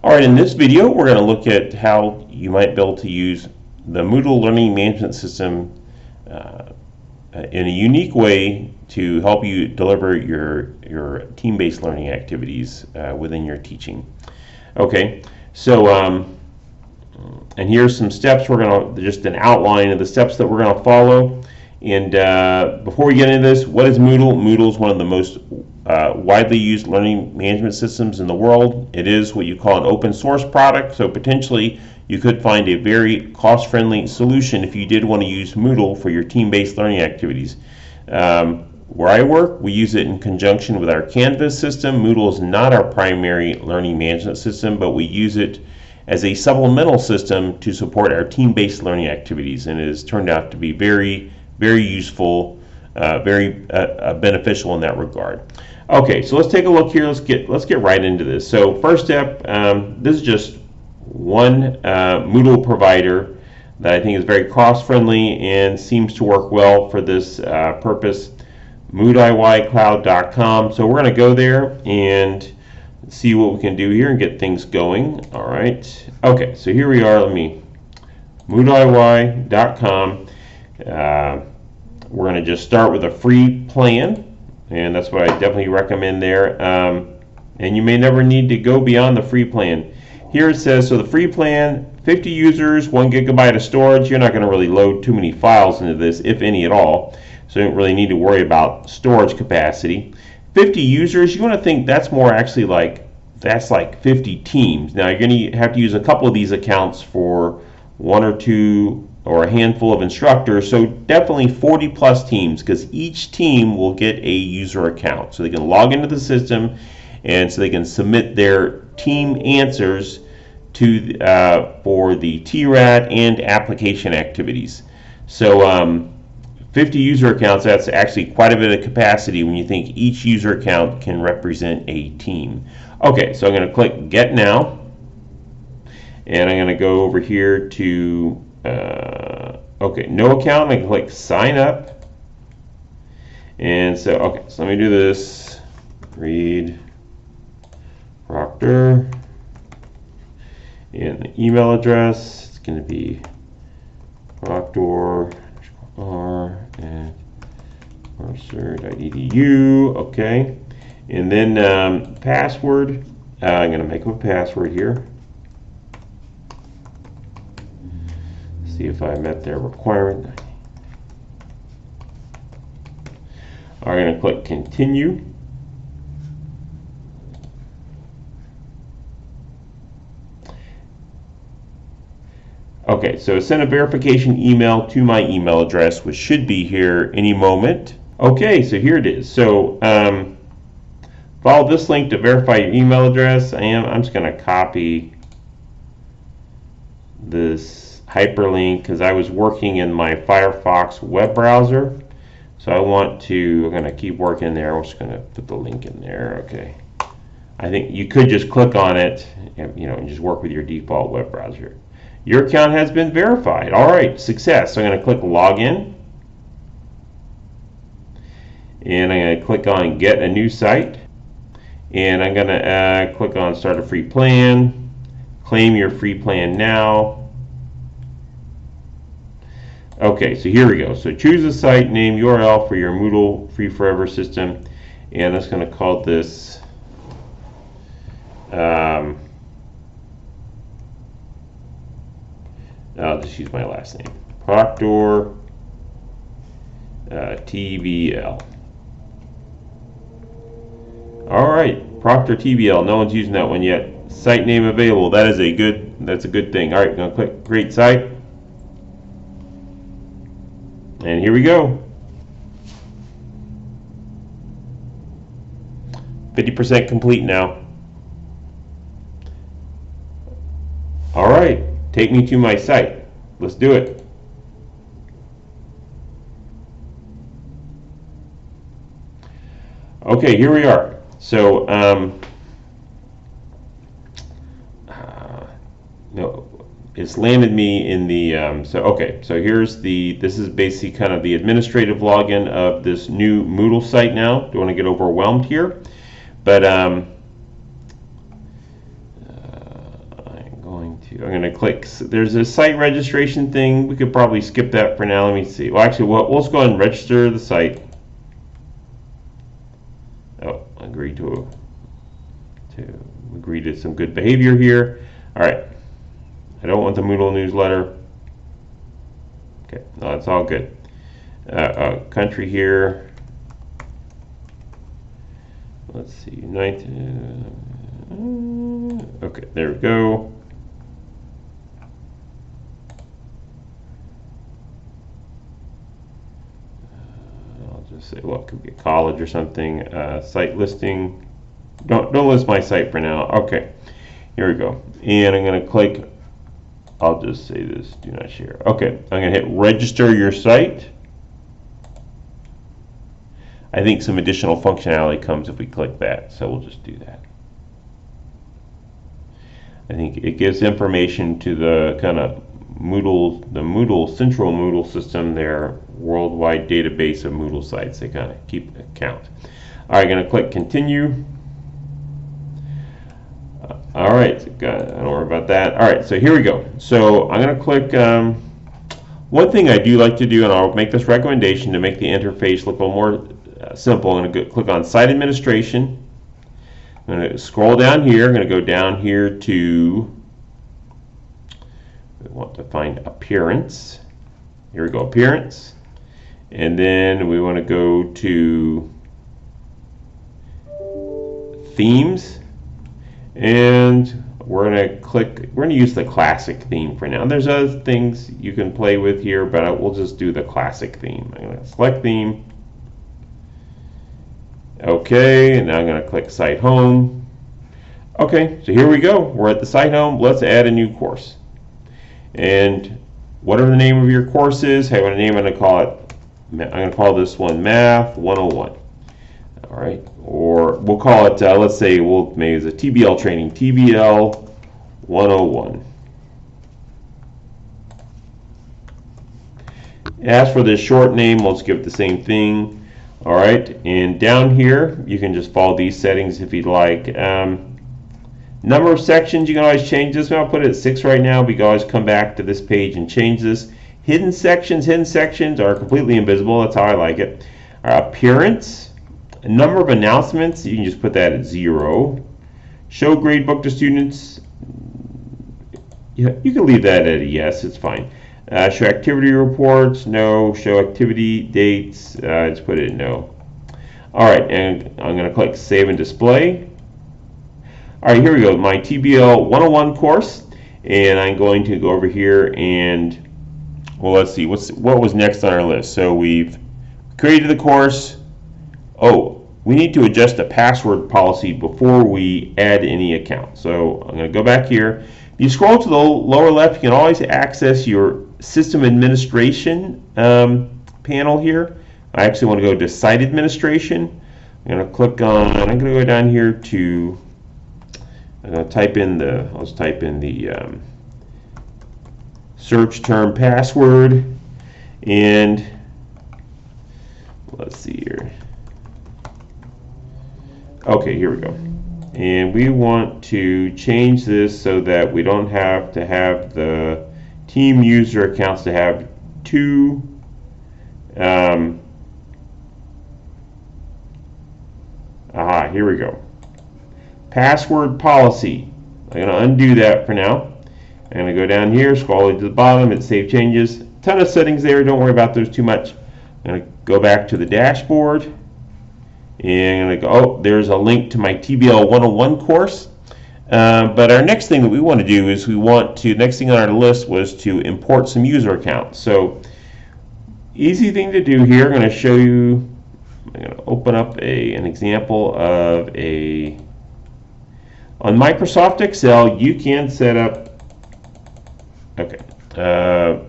All right, in this video, we're going to look at how you might be able to use the Moodle Learning Management System in a unique way to help you deliver your team-based learning activities within your teaching. Okay, so and here's some steps. We're going to just an outline of the steps that we're going to follow. And before we get into this, what is Moodle? Moodle is one of the most widely used learning management systems in the world. It is what you call an open source product, so potentially you could find a very cost-friendly solution if you did want to use Moodle for your team-based learning activities. Where I work, we use it in conjunction with our Canvas system. Moodle is not our primary learning management system, but we use it as a supplemental system to support our team-based learning activities, and it has turned out to be very useful, very beneficial in that regard. Okay, so let's take a look here. Let's get right into this. So first step, this is just one Moodle provider that I think is very cost-friendly and seems to work well for this purpose. moodleycloud.com. So we're going to go there and see what we can do here and get things going. All right. Okay, so here we are. moodley.com. We're going to just start with a free plan, and that's what I definitely recommend there. And you may never need to go beyond the free plan. Here it says, so the free plan, 50 users, 1 gigabyte of storage. You're not going to really load too many files into this, if any at all, so you don't really need to worry about storage capacity. 50 users, you want to think that's more actually that's like 50 teams. Now you're going to have to use a couple of these accounts for 1 or 2 or a handful of instructors, so definitely 40 plus teams, because each team will get a user account, so they can log into the system and so they can submit their team answers to for the TRAT and application activities. So 50 user accounts, that's actually quite a bit of capacity when you think each user account can represent a team. Okay, so I'm going to click Get Now, and I'm going to go over here to okay, no account. I can click Sign Up, and so okay, so let me do this. Read Proctor, and the email address, it's going to be proctor@mercer.edu. Okay, and then password. I'm going to make up a password here. See if I met their requirement. I'm going to click Continue. Okay, so send a verification email to my email address, which should be here any moment. Okay, so here it is. So follow this link to verify your email address. I'm just going to copy this hyperlink because I was working in my Firefox web browser, so I'm going to keep working there. I'm just going to put the link in there. Okay, I think you could just click on it and just work with your default web browser. Your account has been verified. All right, success. So I'm going to click Login, and I'm going to click on Get a New Site, and I'm going to click on Start a Free Plan. Claim your free plan now. Okay, so here we go. So choose a site name URL for your Moodle Free Forever system, and I'm just going to call this I'll just use my last name, Proctor TBL. All right, Proctor TBL. No one's using that one yet. Site name available. That's a good thing. All right, I'm going to click Create Site. And here we go. 50% complete now. All right, take me to my site. Let's do it. Okay, here we are. So, it's landed me in the, so this is basically kind of the administrative login of this new Moodle site now. Don't want to get overwhelmed here, but I'm going to click. There's a site registration thing. We could probably skip that for now. Let me see. Well, actually, we'll just go ahead and register the site. Oh, agree to agree to some good behavior here. All right. I don't want the Moodle newsletter. Okay, no, that's all good. Country here. Let's see, okay, there we go. I'll just say, well, it could be a college or something. Site listing. Don't list my site for now. Okay, here we go. And I'm going to click. I'll just say this: do not share. Okay, I'm going to hit register your site. I think some additional functionality comes if we click that, so we'll just do that. I think it gives information to the kind of Moodle, central Moodle system, their worldwide database of Moodle sites. They kind of keep account. All right, going to click continue. All right, don't worry about that. All right, so here we go. So I'm going to click. One thing I do like to do, and I'll make this recommendation to make the interface look a little more simple. I'm going to click on Site Administration. I'm going to scroll down here. I'm going to go down here to, we want to find Appearance. Here we go, Appearance. And then we want to go to Themes. And we're going to click, we're going to use the classic theme for now. There's other things you can play with here, but we'll just do the classic theme. I'm going to select Theme. Okay, and now I'm going to click Site Home. Okay, so here we go. We're at the Site Home. Let's add a new course. And whatever the name of your course is, hey, what a name I'm going to call it. I'm going to call this one Math 101. All right, or we'll call it, let's say, maybe it's a TBL training, TBL 101. As for this short name, let's give it the same thing. All right, and down here, you can just follow these settings if you'd like. Number of sections, you can always change this. I'll put it at 6 right now. We can always come back to this page and change this. Hidden sections are completely invisible. That's how I like it. Appearance, number of announcements, you can just put that at 0. Show gradebook to students, yeah, you can leave that at a yes, it's fine. Show activity reports, no. Show activity dates, just put it in no. All right, and I'm going to click Save and Display. All right, here we go, my TBL 101 course, and I'm going to go over here and, well, let's see, what was next on our list? So we've created the course. Oh, we need to adjust the password policy before we add any account. So I'm going to go back here. If you scroll to the lower left, you can always access your system administration panel here. I actually want to go to site administration. I'm going to click on, I'm going to go down here to, I'm going to type in the, let's type in the search term password, and let's see here. Okay, here we go. And we want to change this so that we don't have to have the team user accounts to have 2 here we go. Password policy. I'm going to undo that for now. I'm going to go down here, scroll to the bottom, and save changes. Ton of settings there. Don't worry about those too much. I'm going to go back to the dashboard. And I'm going to go, oh, there's a link to my TBL 101 course. But our next thing that we want to do is next thing on our list was to import some user accounts. So, easy thing to do here. I'm going to show you, I'm going to open up an example of on Microsoft Excel, you can set up, a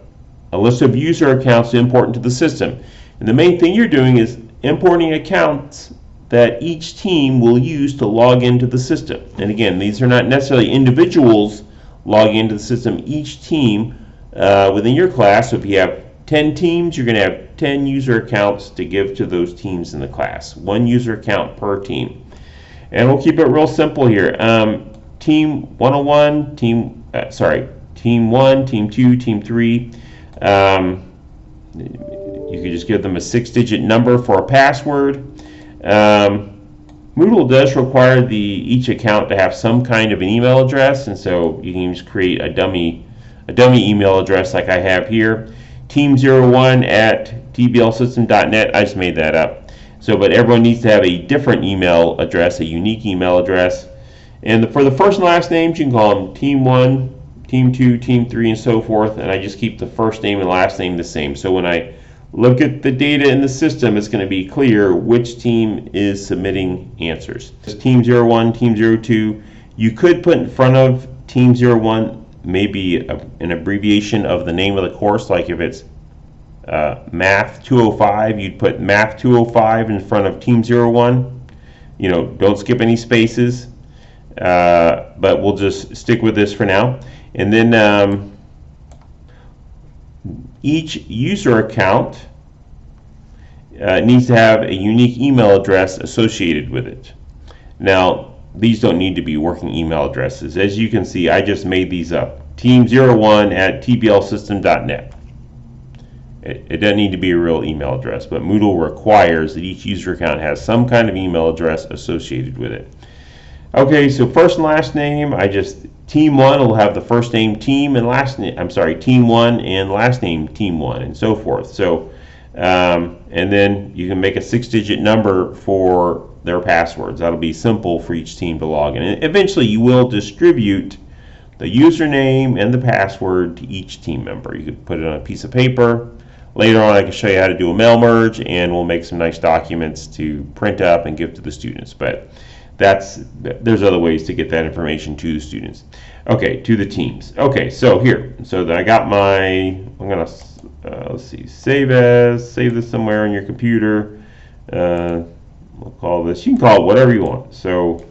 list of user accounts to import into the system. And the main thing you're doing is importing accounts that each team will use to log into the system. And again, these are not necessarily individuals logging into the system. Each team within your class, so if you have 10 teams, you're going to have 10 user accounts to give to those teams in the class. 1 user account per team. And we'll keep it real simple here. Team 101, team team 1, team 2, team 3. You could just give them a 6-digit number for a password. Moodle does require each account to have some kind of an email address, and so you can just create a dummy email address like I have here, team01@tblsystem.net. I just made that up. So, but everyone needs to have a different email address, a unique email address. And for the first and last names, you can call them team 1, team 2, team 3, and so forth. And I just keep the first name and last name the same. So when I look at the data in the system, it's going to be clear which team is submitting answers. Team 01, team 02. You could put in front of team 01 maybe an abbreviation of the name of the course, like if it's Math 205, you'd put Math 205 in front of Team 01. Don't skip any spaces, but we'll just stick with this for now. And then each user account needs to have a unique email address associated with it. Now, these don't need to be working email addresses. As you can see, I just made these up. team01@tblsystem.net. It doesn't need to be a real email address, but Moodle requires that each user account has some kind of email address associated with it. Okay, so first and last name, team 1 will have the first name team and last name, team 1 and last name team 1 and so forth. So, and then you can make a 6-digit number for their passwords. That'll be simple for each team to log in. And eventually you will distribute the username and the password to each team member. You could put it on a piece of paper. Later on I can show you how to do a mail merge, and we'll make some nice documents to print up and give to the students. But there's other ways to get that information to the students. Okay, to the teams. Okay, so I got I'm gonna let's see, save this somewhere on your computer. We'll call this, you can call it whatever you want. So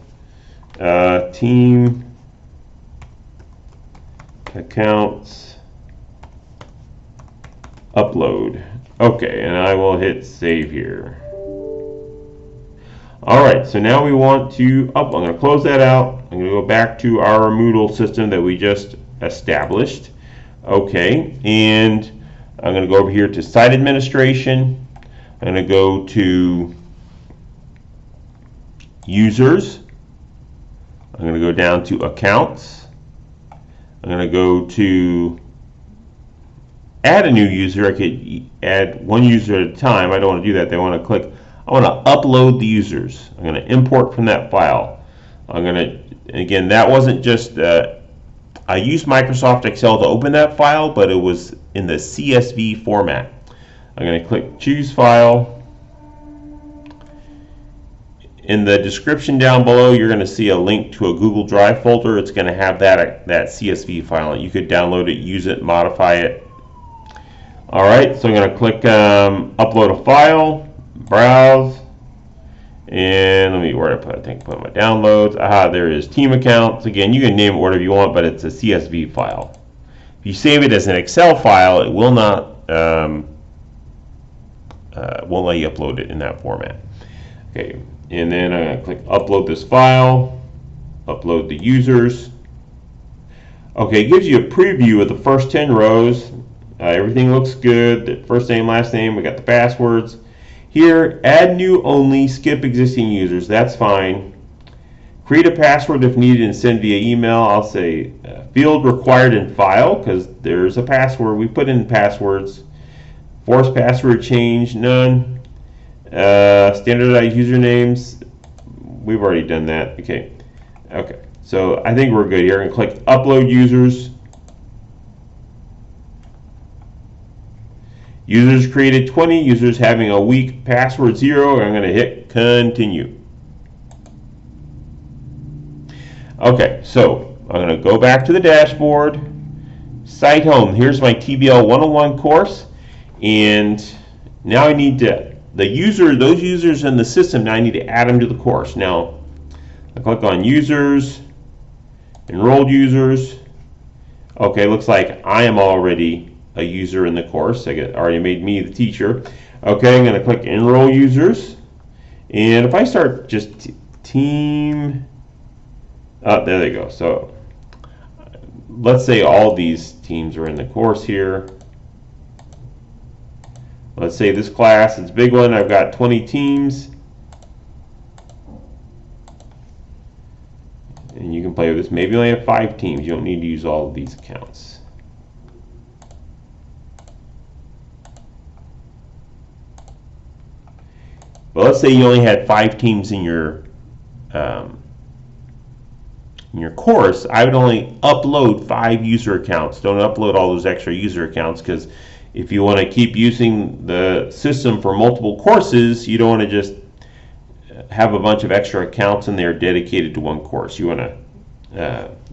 team accounts upload. Okay, and I will hit save here. Alright, so now we want to I'm going to close that out. I'm going to go back to our Moodle system that we just established. Okay, and I'm going to go over here to site administration. I'm going to go to users. I'm going to go down to accounts. I'm going to go to add a new user. I could add one user at a time. I don't want to do that. I want to upload the users. I'm going to import from that file. Again, that wasn't just, I used Microsoft Excel to open that file, but it was in the CSV format. I'm going to click choose file. In the description down below, you're going to see a link to a Google Drive folder. It's going to have that CSV file. You could download it, use it, modify it. Alright, so I'm going to click upload a file, browse, and let me where I put my downloads. Aha, there it is, team accounts. Again, you can name it whatever you want, but it's a CSV file. If you save it as an Excel file, it will not won't let you upload it in that format. Okay, and then I'm going to click upload this file, upload the users. Okay, it gives you a preview of the first 10 rows. Everything looks good. The first name, last name, we got the passwords. Here, add new only, skip existing users. That's fine. Create a password if needed and send via email. I'll say field required in file because there's a password. We put in passwords. Force password change, none. Standardized usernames, we've already done that. Okay, so I think we're good here. I'm going to click upload users. Users created 20, users having a weak password 0. I'm going to hit continue. Okay, so I'm going to go back to the dashboard, site home. Here's my TBL 101 course, and now I need to, those users in the system, now I need to add them to the course. Now, I click on users, enrolled users. Okay, looks like I am already a user in the course. Already made me the teacher. Okay, I'm going to click enroll users, and if I start just team, there they go. So let's say all these teams are in the course here. Let's say this class, it's a big one, I've got 20 teams. And you can play with this. Maybe you only have 5 teams. You don't need to use all of these accounts. But let's say you only had 5 teams in your course. I would only upload 5 user accounts. Don't upload all those extra user accounts, because if you want to keep using the system for multiple courses, you don't want to just have a bunch of extra accounts in there dedicated to one course. You want to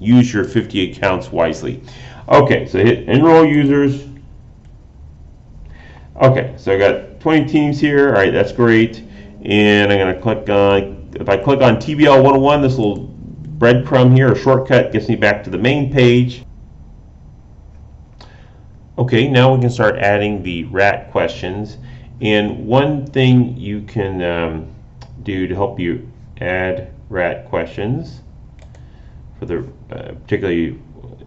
use your 50 accounts wisely. Okay, so hit enroll users. Okay, so I got 20 teams here. All right, that's great. And I'm going to click on, if I click on TBL 101, this little breadcrumb here, a shortcut, gets me back to the main page. Okay, now we can start adding the RAT questions. And one thing you can do to help you add RAT questions, for the particularly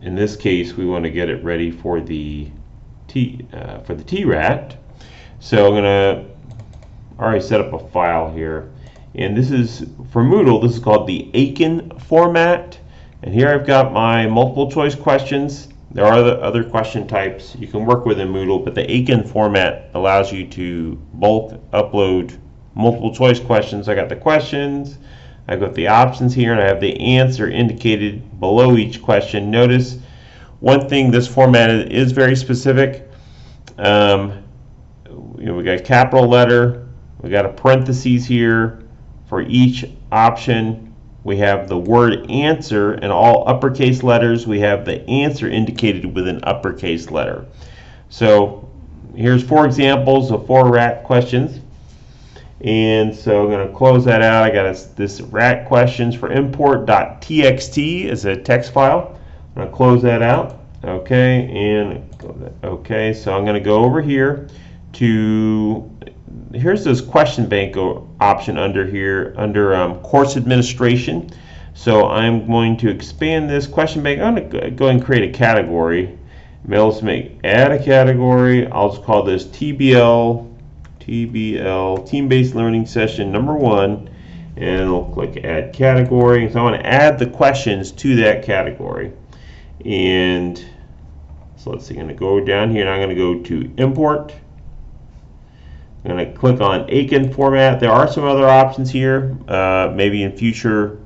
in this case, we want to get it ready for the TRAT. So I'm going to already set up a file here, and this is for Moodle. This is called the Aiken format, and here I've got my multiple choice questions. There are other question types you can work with in Moodle, but the Aiken format allows you to bulk upload multiple choice questions. I got the questions, I've got the options here, and I have the answer indicated below each question. Notice one thing, this format is very specific. We got a capital letter, we got a parentheses here for each option. We have the word answer in all uppercase letters. We have the answer indicated with an uppercase letter. So here's 4 examples of 4 RAT questions. And so I'm going to close that out. I got this RAT questions for import.txt as a text file. I'm going to close that out. Okay, so I'm going to go over here to, here's this question bank option under here, under course administration. So I'm going to expand this question bank. I'm going to go and create a category. Let's add a category. I'll just call this TBL, Team-Based Learning Session number 1, and I'll click Add Category. So I want to add the questions to that category. And so let's see, I'm going to go down here, and I'm going to go to Import. I'm going to click on Aiken format. There are some other options here. Maybe in future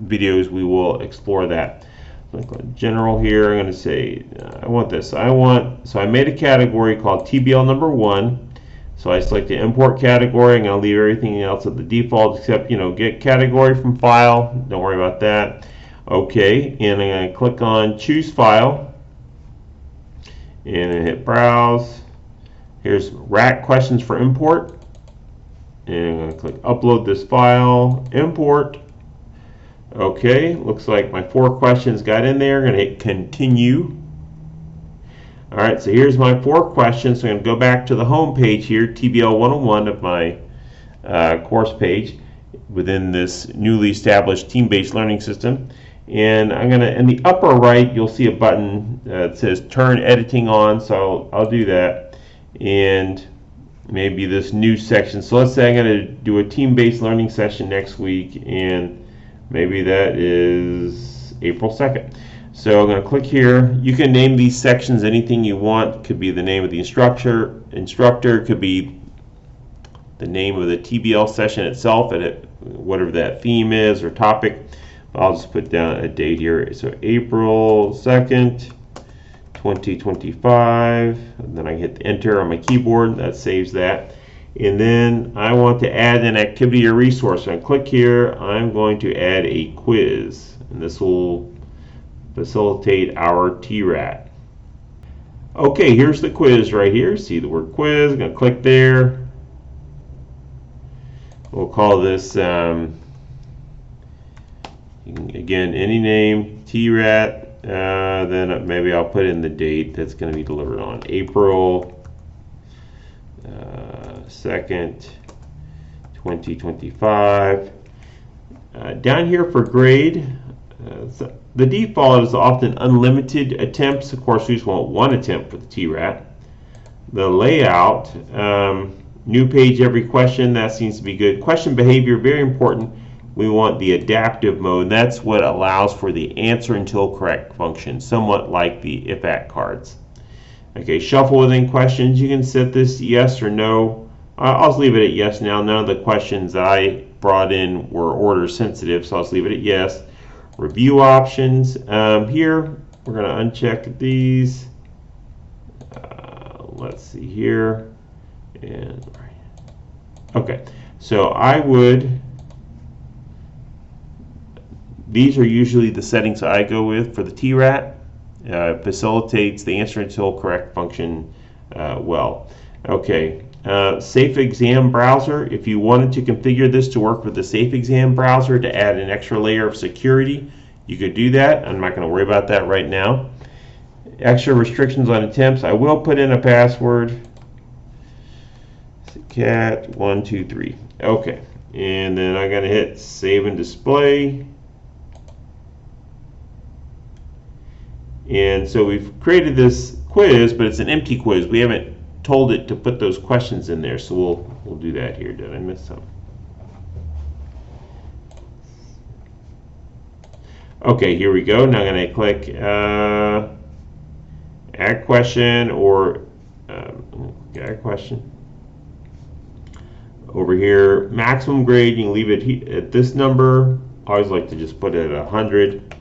videos we will explore that. Click on General here. I'm going to say I want this. So I made a category called TBL number 1. So I select the import category. I'm going to leave everything else at the default except, get category from file. Don't worry about that. Okay, and I'm going to click on choose file and then hit browse. Here's RAT questions for import, and I'm going to click upload this file, import. Okay, looks like my 4 questions got in there. I'm going to hit continue. Alright, so here's my 4 questions. So I'm going to go back to the home page here, TBL 101 of my course page within this newly established team-based learning system. And I'm going to, in the upper right, you'll see a button that says turn editing on, so I'll do that. And maybe this new section. So let's say I'm going to do a team-based learning session next week, and maybe that is April 2nd. So I'm going to click here. You can name these sections anything you want. Could be the name of the instructor, could be the name of the TBL session itself, and whatever that theme is or topic. I'll just put down a date here. So April 2nd, 2025. And then I hit enter on my keyboard. That saves that. And then I want to add an activity or resource. So I click here. I'm going to add a quiz, and this will facilitate our TRAT. Okay, here's the quiz right here. See the word quiz. I'm going to click there. We'll call this, again, any name, TRAT. Then maybe I'll put in the date that's going to be delivered on, April 2nd, 2025. Down here for grade, the default is often unlimited attempts. Of course, we just want one attempt for the TRAT. The layout, new page every question, that seems to be good. Question behavior, very important. We want the adaptive mode. That's what allows for the answer until correct function, somewhat like the if at cards. Okay, shuffle within questions. You can set this yes or no. I'll just leave it at yes now. None of the questions that I brought in were order sensitive, so I'll just leave it at yes. Review options. Here, we're going to uncheck these. Let's see here. And okay, so I would, these are usually the settings I go with for the TRAT. Facilitates the answer until correct function well. Okay, Safe Exam Browser. If you wanted to configure this to work with the Safe Exam Browser to add an extra layer of security, you could do that. I'm not going to worry about that right now. Extra restrictions on attempts. I will put in a password. Cat123. Okay, and then I'm going to hit Save and Display. And so we've created this quiz, but it's an empty quiz. We haven't told it to put those questions in there, so we'll do that here. Did I miss something? Okay, here we go. Now I'm going to click Add Question or Add Question. Over here, maximum grade, you can leave it at this number. I always like to just put it at 100.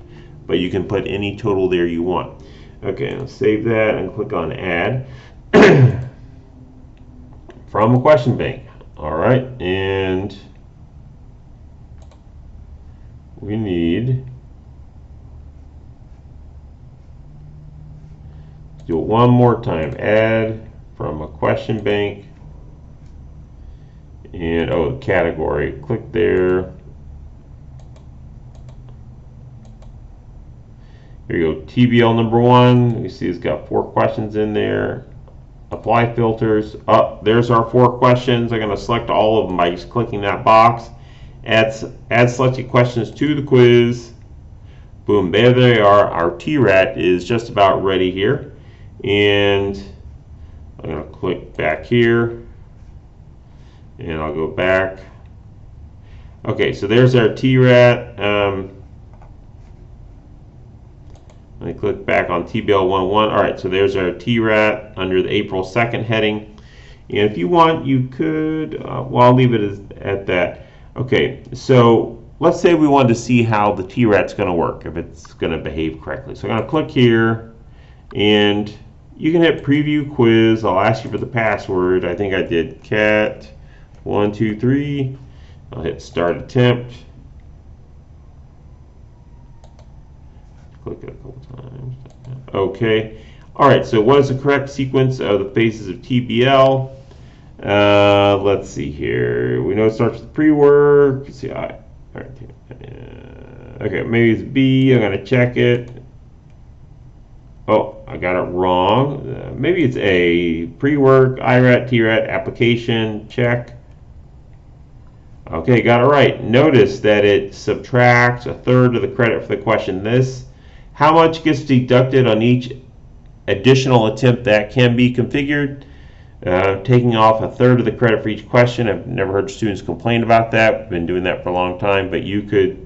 But you can put any total there you want. Okay, I'll save that and click on Add. From a question bank. All right, and we need, do it one more time. Add from a question bank. And oh, category. Click there. Here you go, TBL number 1. You see it's got 4 questions in there. Apply filters. There's our 4 questions. I'm going to select all of them by just clicking that box. Add selected questions to the quiz. Boom, there they are. Our TRAT is just about ready here. And I'm going to click back here. And I'll go back. Okay, so there's our TRAT. Let me click back on TBL 11. All right, so there's our TRAT under the April 2nd heading. And if you want, you could, well, I'll leave it at that. Okay, so let's say we wanted to see how the TRAT's going to work, if it's going to behave correctly. So I'm going to click here, and you can hit Preview Quiz. I'll ask you for the password. I think I did cat123. I'll hit Start Attempt. Click it a couple times. Okay. All right. So what is the correct sequence of the phases of TBL? Let's see here. We know it starts with pre-work. Let's see. All right. Okay. Maybe it's B. I'm gonna check it. Oh, I got it wrong. Maybe it's A. Pre-work, IRAT, TRAT, application, check. Okay, got it right. Notice that it subtracts 1/3 of the credit for the question. How much gets deducted on each additional attempt that can be configured, taking off 1/3 of the credit for each question. I've never heard students complain about that. We've been doing that for a long time, but you could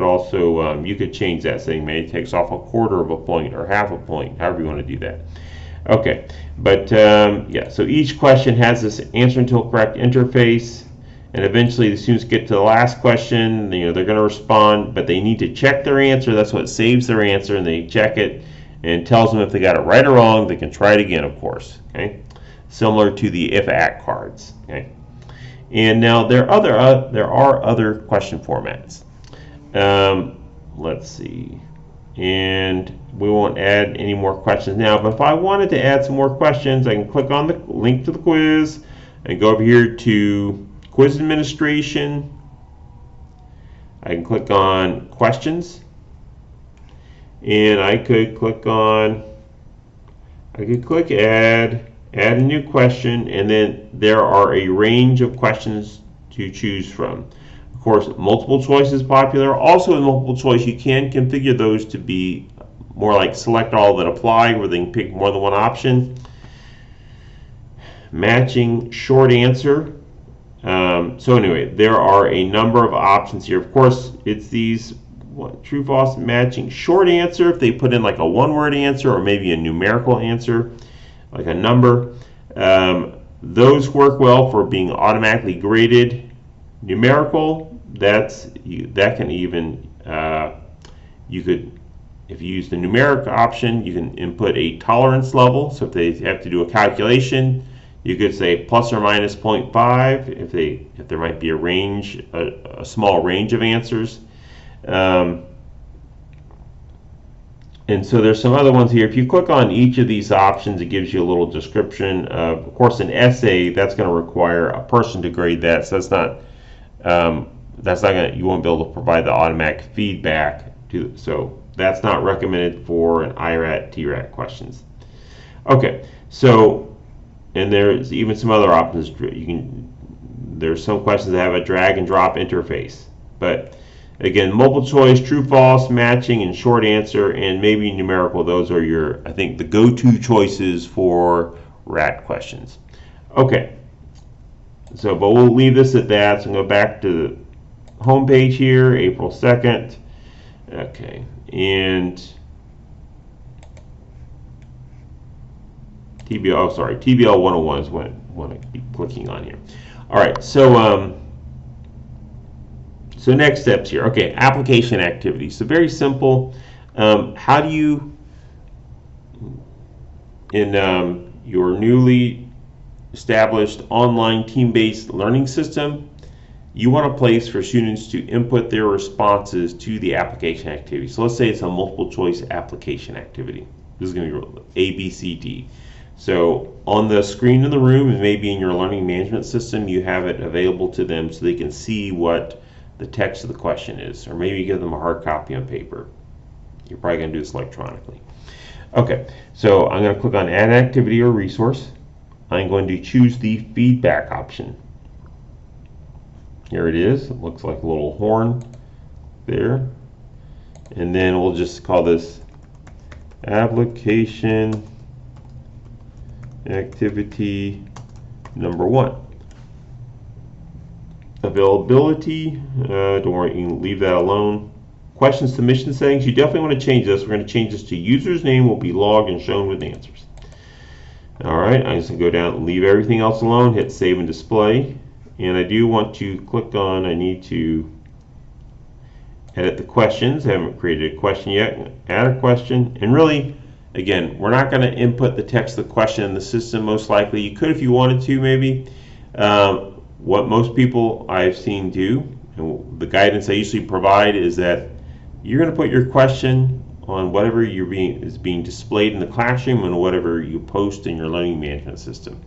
also you could change that setting. Maybe it takes off 1/4 of a point or 1/2 a point, however you want to do that. Okay, but yeah, so each question has this answer until correct interface. And eventually the students get to the last question, they're going to respond, but they need to check their answer. That's what saves their answer, and they check it and tells them if they got it right or wrong. They can try it again, of course. Okay, similar to the if at cards. Okay, and now there are other question formats. Let's see, and we won't add any more questions now. But if I wanted to add some more questions, I can click on the link to the quiz and go over here to Quiz Administration. I can click on Questions, and I could click Add a new question, and then there are a range of questions to choose from. Of course, multiple choice is popular. Also in multiple choice, you can configure those to be more like select all that apply, where they can pick more than one option. Matching short answer. So anyway, there are a number of options here. Of course, it's these true false matching short answer. If they put in like a one-word answer or maybe a numerical answer, like a number, those work well for being automatically graded. Numerical, that can even you could, if you use the numeric option, you can input a tolerance level. So if they have to do a calculation, you could say plus or minus 0.5 if there might be a range, a small range of answers. And so there's some other ones here. If you click on each of these options, it gives you a little description. Of course, an essay, that's going to require a person to grade that. So that's not going to, you won't be able to provide the automatic feedback so that's not recommended for an IRAT, TRAT questions. Okay, so, and there's even some other options. There's some questions that have a drag and drop interface, but again, multiple choice, true, false, matching, and short answer, and maybe numerical. Those are I think, the go-to choices for RAT questions. Okay, so, but we'll leave this at that. So I'm going to go back to the home page here, April 2nd. Okay, and TBL 101 is what I want to be clicking on here. All right, so so next steps here. Okay, application activities. So very simple. How do you, in your newly established online team-based learning system, you want a place for students to input their responses to the application activity. So let's say it's a multiple choice application activity. This is going to be A, B, C, D. So on the screen in the room, and maybe in your learning management system, you have it available to them so they can see what the text of the question is, or maybe give them a hard copy on paper. You're probably going to do this electronically. Okay, so I'm going to click on Add Activity or Resource. I'm going to choose the feedback option. Here it is. It looks like a little horn there. And then we'll just call this Application Activity number 1. Availability, don't worry, you can leave that alone. Question submission settings, you definitely want to change this. We're going to change this to user's name will be logged and shown with answers. Alright, I'm just going to go down and leave everything else alone, hit save and display. And I do want to click on, I need to edit the questions. I haven't created a question yet. Add a question. And really, again, we're not going to input the text of the question in the system most likely. You could if you wanted to maybe. What most people I've seen do, and the guidance I usually provide, is that you're going to put your question on whatever is being displayed in the classroom and whatever you post in your learning management system.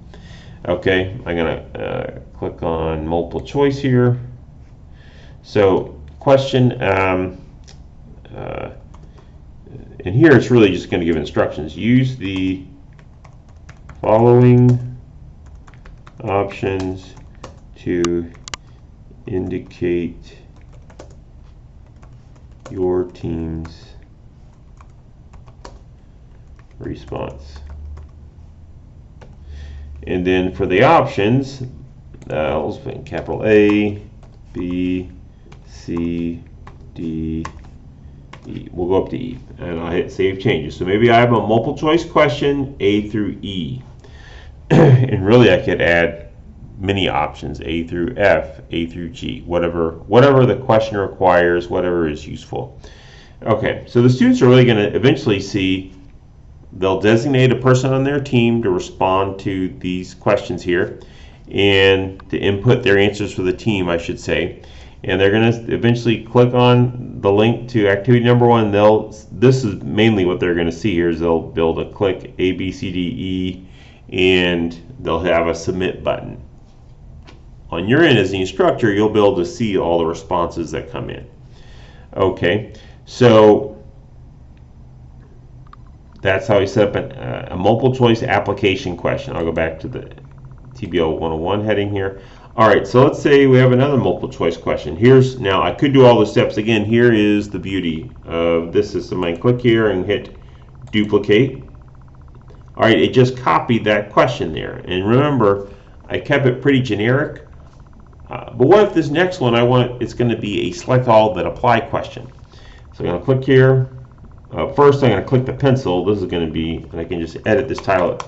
Okay, I'm going to click on multiple choice here. So question, and here it's really just going to give instructions. Use the following options to indicate your team's response. And then for the options, let's put in capital A, B, C, D, E. We'll go up to E, and I'll hit Save Changes. So maybe I have a multiple choice question, A through E. And really I could add many options, A through F, A through G, whatever the question requires, whatever is useful. Okay, so the students are really going to eventually see, they'll designate a person on their team to respond to these questions here and to input their answers for the team, I should say. And they're going to eventually click on the link to activity number 1. This is mainly what they're going to see here, is they'll be able to click A, B, C, D, E, and they'll have a submit button. On your end as the instructor, you'll be able to see all the responses that come in. Okay, so that's how we set up a multiple choice application question. I'll go back to the TBL 101 heading here. All right, so let's say we have another multiple choice question. Now I could do all the steps again. Here is the beauty of this system. I click here and hit duplicate. All right, it just copied that question there. And remember, I kept it pretty generic. But what if this next one it's going to be a select all that apply question. So I'm going to click here. First, I'm going to click the pencil. This is going to be, and I can just edit this title.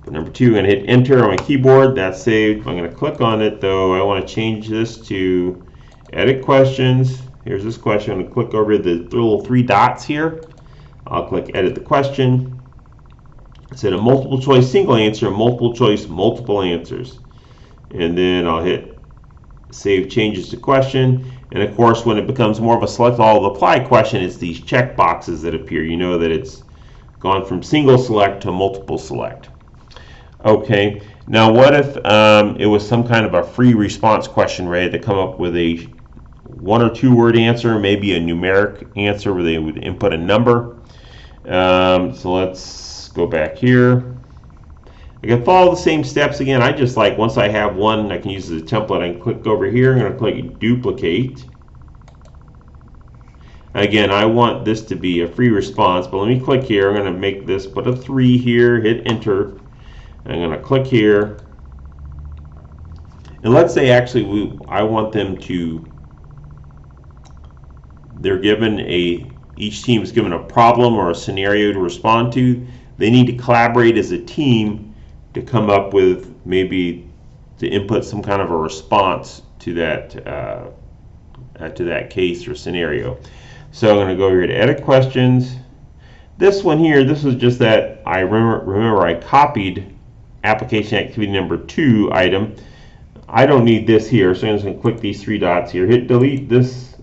But number 2, I'm going to hit enter on my keyboard. That's saved. I'm going to click on it, though. I want to change this to edit questions. Here's this question. I'm going to click over the little 3 dots here. I'll click edit the question. Instead of multiple choice single answer, multiple choice multiple answers. And then I'll hit save changes to question. And of course, when it becomes more of a select all apply question, it's these check boxes that appear. You know that it's gone from single select to multiple select. Okay, now what if it was some kind of a free response question ready to come up with a 1 or 2 word answer, maybe a numeric answer where they would input a number. So let's go back here. I can follow the same steps again. I just like, once I have one, I can use it as a template. I can click over here. I'm going to click duplicate. Again, I want this to be a free response, but let me click here. I'm going to make this, put a 3 here, hit enter. I'm going to click here. And let's say actually I want them to, each team is given a problem or a scenario to respond to. They need to collaborate as a team to come up with, maybe to input some kind of a response to that case or scenario. So I'm going to go here to edit questions. This one here, this is just that I remember I copied application activity number 2 item. I don't need this here, so I'm just going to click these 3 dots here, hit delete this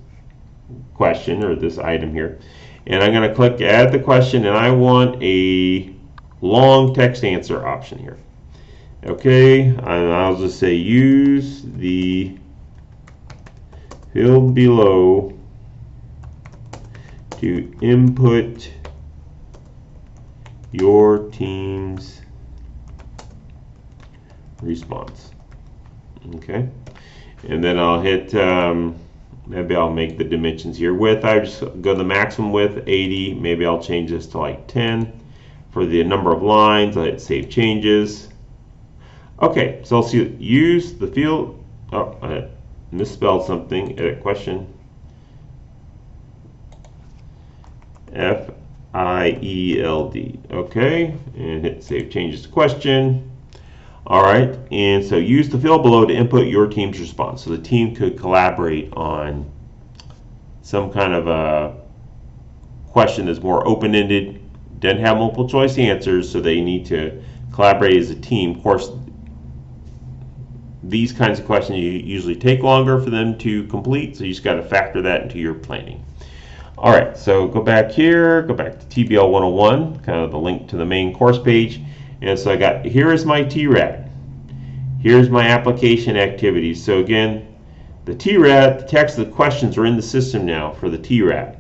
question or this item here, and I'm going to click add the question, and I want a long text answer option here. Okay, and I'll just say use the field below to input your team's response. Okay, and then I'll hit maybe I'll make the dimensions here. Width, I just go the maximum width 80. Maybe I'll change this to like 10. For the number of lines, I hit save changes. Okay, so I'll see use the field. Oh, I misspelled something. Edit question. Field. Okay, and hit save changes to question. All right, and so use the field below to input your team's response. So the team could collaborate on some kind of a question that's more open-ended, doesn't have multiple choice answers, so they need to collaborate as a team. Of course, these kinds of questions usually take longer for them to complete, so you just got to factor that into your planning. All right, so go back here, go back to TBL 101, kind of the link to the main course page. And so here is my TRAT. Here's my application activities. So again, the TRAT, the text of the questions are in the system now for the TRAT.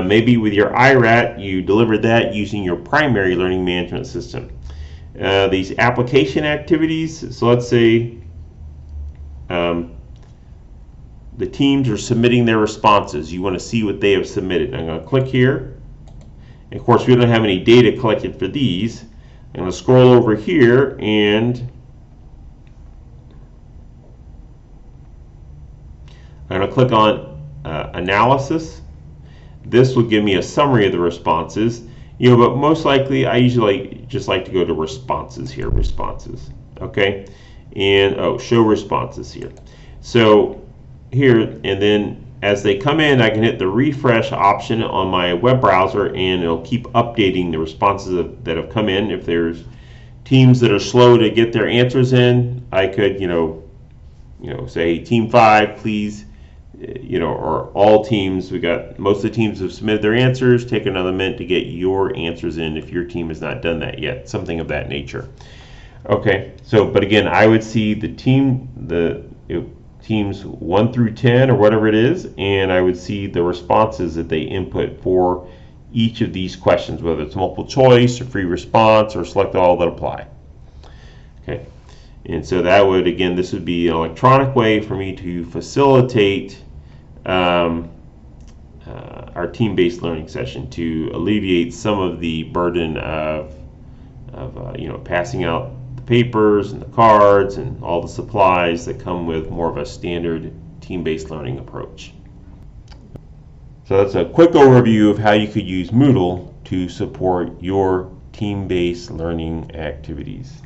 Maybe with your IRAT, you delivered that using your primary learning management system. These application activities, so let's say the teams are submitting their responses. You want to see what they have submitted. I'm going to click here. And of course, we don't have any data collected for these. I'm going to scroll over here and I'm going to click on analysis. This will give me a summary of the responses. But most likely I usually just like to go to responses here, responses. Okay, and show responses here. So here, and then as they come in, I can hit the refresh option on my web browser, and it'll keep updating the responses that have come in. If there's teams that are slow to get their answers in, I could, say team 5, please, or all teams. Most of the teams have submitted their answers. Take another minute to get your answers in if your team has not done that yet. Something of that nature. Okay. So, but again, I would see the teams 1 through 10 or whatever it is, and I would see the responses that they input for each of these questions, whether it's multiple choice or free response or select all that apply. Okay, And so that would, again, this would be an electronic way for me to facilitate our team-based learning session, to alleviate some of the burden of passing out the papers and the cards and all the supplies that come with more of a standard team-based learning approach. So that's a quick overview of how you could use Moodle to support your team-based learning activities.